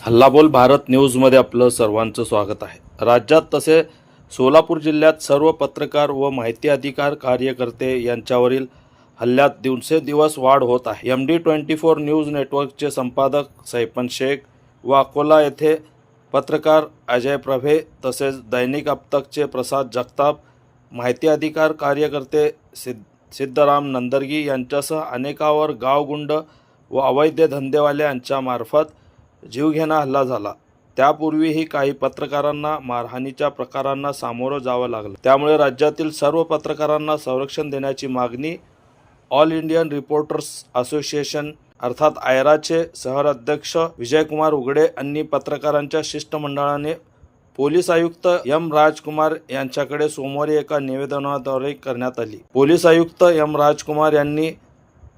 हल्लाबोल भारत न्यूजमध्ये आपलं सर्वांचं स्वागत आहे। राज्यात तसे सोलापूर जिल्ह्यात सर्व पत्रकार व माहिती अधिकार कार्यकर्ते यांच्यावरील हल्ल्यात दिवसेंदिवस वाढ होत आहे। MD24 न्यूज नेटवर्कचे संपादक सैफन शेख व अकोला येथे पत्रकार अजय प्रभे तसेच दैनिक अपतकचे प्रसाद जगताप, माहिती अधिकार कार्यकर्ते सिद्धराम नंदरगी यांच्यासह अनेकावर गावगुंड व अवैध धंदेवाले यांच्या मार्फत जीवघेणा हल्ला झाला। त्यापूर्वीही काही पत्रकारांना मारहाणीच्या प्रकारांना सामोरं जावं लागलं। त्यामुळे राज्यातील सर्व पत्रकारांना संरक्षण देण्याची मागणी ऑल इंडियन रिपोर्टर्स असोसिएशन अर्थात आयराचे शहराध्यक्ष विजयकुमार उघडे यांनी पत्रकारांच्या शिष्टमंडळाने पोलीस आयुक्त एम राजकुमार यांच्याकडे सोमवारी एका निवेदनाद्वारे करण्यात आली। पोलीस आयुक्त एम राजकुमार यांनी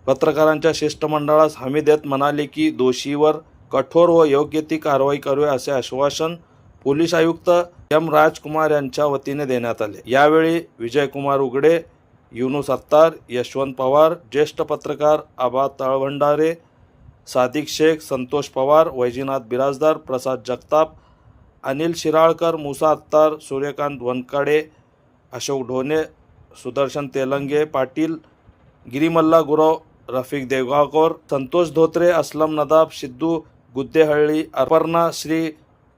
पत्रकारांच्या शिष्टमंडळास हमी देत म्हणाले की दोषीवर कठोर व योग्य ती कारवाई करू असे आश्वासन पोलीस आयुक्त एम राजकुमार यांच्या वतीने देण्यात आले। यावेळी विजयकुमार उघडे, युनुस अत्तार, यशवंत पवार, ज्येष्ठ पत्रकार आबा तळभंडारे, सादिक शेख, संतोष पवार, वैजनाथ बिराजदार, प्रसाद जगताप, अनिल शिराळकर, मुसा अत्तार, सूर्यकांत वनकडे, अशोक ढोणे, सुदर्शन तेलंगे पाटील, गिरीमल्ला गुरव, रफिक देवगावकर, संतोष धोत्रे, असलम नदाब, सिद्धू गुद्देहळ्ळी, अपर्णा श्री,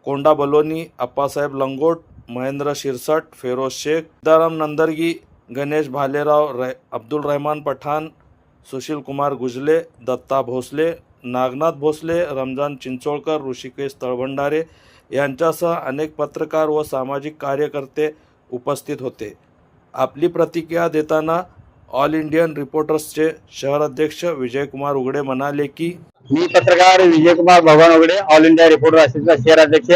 कोंडा बलोनी, अप्पासाहेब लंगोट, महेंद्र शिरसट, फेरोज शेख, सिद्धाराम नंदरगी, गणेश भालेराव, अब्दुल रहमान पठाण, सुशील कुमार गुजले, दत्ता भोसले, नागनाथ भोसले, रमजान चिंचोळकर, ऋषिकेश तळभंडारे यांच्यासह अनेक पत्रकार व सामाजिक कार्यकर्ते उपस्थित होते। आपली प्रतिक्रिया देताना ऑल इंडियन रिपोर्टर्सचे शहराध्यक्ष विजयकुमार उघडे म्हणाले की मी पत्रकार विजयकुमार भगवान उघडे, ऑल इंडिया रिपोर्टर असोसिएशनचा शहराध्यक्ष।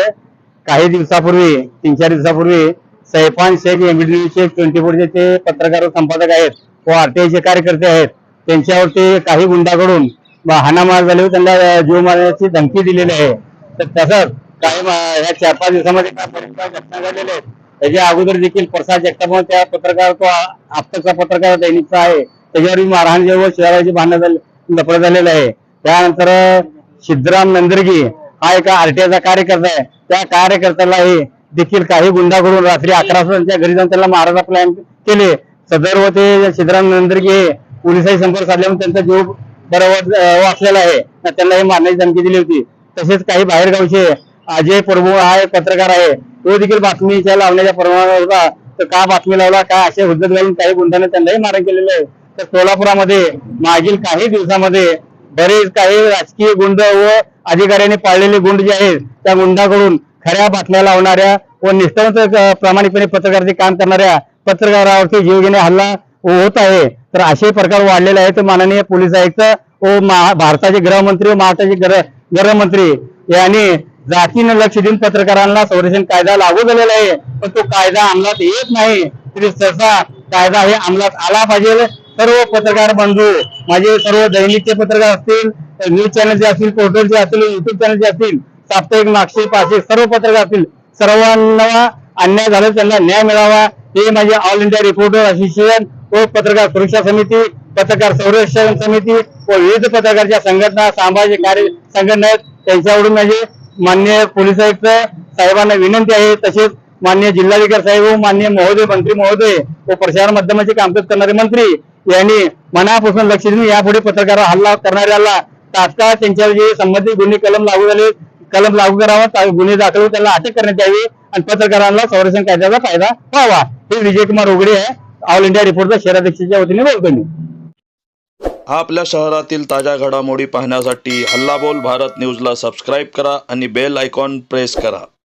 काही दिवसापूर्वी 3-4 दिवसापूर्वी सैफान शेख MD24 ते पत्रकार व संपादक आहेत व RTIचे कार्यकर्ते आहेत, त्यांच्यावरती काही गुंडाकडून हाणामार झाली, त्यांना जीव मारण्याची धमकी दिलेली आहे। तर तसंच काही ह्या 4-5 दिवसामध्ये काय घटना झालेल्या आहेत। त्याच्या अगोदर देखील प्रसाद जगताप त्या पत्रकार तो अपतकचा पत्रकार दैनिकचा आहे, त्याच्यावरही मारहाण व शहराची भांडण लफडं झालेलं आहे। त्यानंतर सिद्धराम नंदरगी हा एका RTIचा कार्यकर्ता आहे, त्या कार्यकर्त्यालाही देखील काही गुंडाकडून रात्री 11 वाजता त्यांच्या घरी जाऊन त्याला मारायचा प्लॅन केले। सदर व ते सिद्धराम नंदरगी हे पोलिसांशी संपर्क साधल्यामुळे त्यांचा जीव बरोबर वाचलेला आहे, त्यांना हे मारण्याची धमकी दिली होती। तसेच काही बाहेरगावचे अजय प्रभू हा एक पत्रकार आहे, तो देखील बातमीच्या लावण्याच्या प्रमाणावर होता, तर का बातमी लावला काय असे हुज्जत घालून काही गुंडांनी त्यांनाही मारण केलेलं आहे। तर सोलापुरामध्ये मागील काही दिवसामध्ये बरेच काही राजकीय गुंड व अधिकाऱ्यांनी पाळलेले गुंड जे आहेत त्या गुंडाकडून खऱ्या बातम्या लावणाऱ्या व निष्ठावंत प्रामाणिकपणे पत्रकाराचे काम करणाऱ्या पत्रकारावरती जीवघेणे हल्ला होत आहे। तर असे प्रकार वाढलेले आहेत। माननीय पोलीस आयुक्त व भारताचे गृहमंत्री व महाराष्ट्राचे गृहमंत्री यांनी जातीनं लक्ष देऊन पत्रकारांना संरक्षण कायदा लागू झालेला आहे, पण तो कायदा अंमलात येत नाही। तरी तसा कायदा हे अंमलात आला पाहिजे। सर्व पत्रकार बंधू, माझे सर्व दैनिकचे पत्रकार असतील, न्यूज चॅनलचे असतील, पोर्टलचे असतील, युट्यूब चॅनलचे असतील, साप्ताहिक, मासिक, पाक्षिक सर्व पत्रकार असतील, सर्वांना अन्याय झाला त्यांना न्याय मिळावा हे माझे ऑल इंडिया रिपोर्टर असोसिएशन व पत्रकार सुरक्षा समिती, पत्रकार संरक्षण समिती व विविध पत्रकारच्या संघटना, सामाजिक कार्य संघटना आहेत, त्यांच्याकडून माझे माननीय पोलीस आयुक्त साहेबांना विनंती आहे। तसेच माननीय जिल्हाधिकारी साहेब व माननीय महोदय मंत्री महोदय व प्रसार माध्यमाचे कामकाज करणारे मंत्री यांनी मनापासून लक्ष देऊन यापुढे पत्रकार हल्ला करणाऱ्याला तात्काळ त्यांच्यावर जे संबंधित गुन्हे कलम लागू करावा, गुन्हे दाखल होऊन त्यांना अटक करण्यात यावी आणि पत्रकारांना संरक्षण कायद्याचा फायदा व्हावा। हे विजयकुमार उघडे आहे, ऑल इंडिया रिपोर्टरच्या शहराध्यक्षाच्या वतीने बोलतो मी। आपल्या शहरातील ताज्या घडामोडी पाहण्यासाठी हल्लाबोल भारत न्यूजला सबस्क्राईब करा आणि बेल आयकॉन प्रेस करा।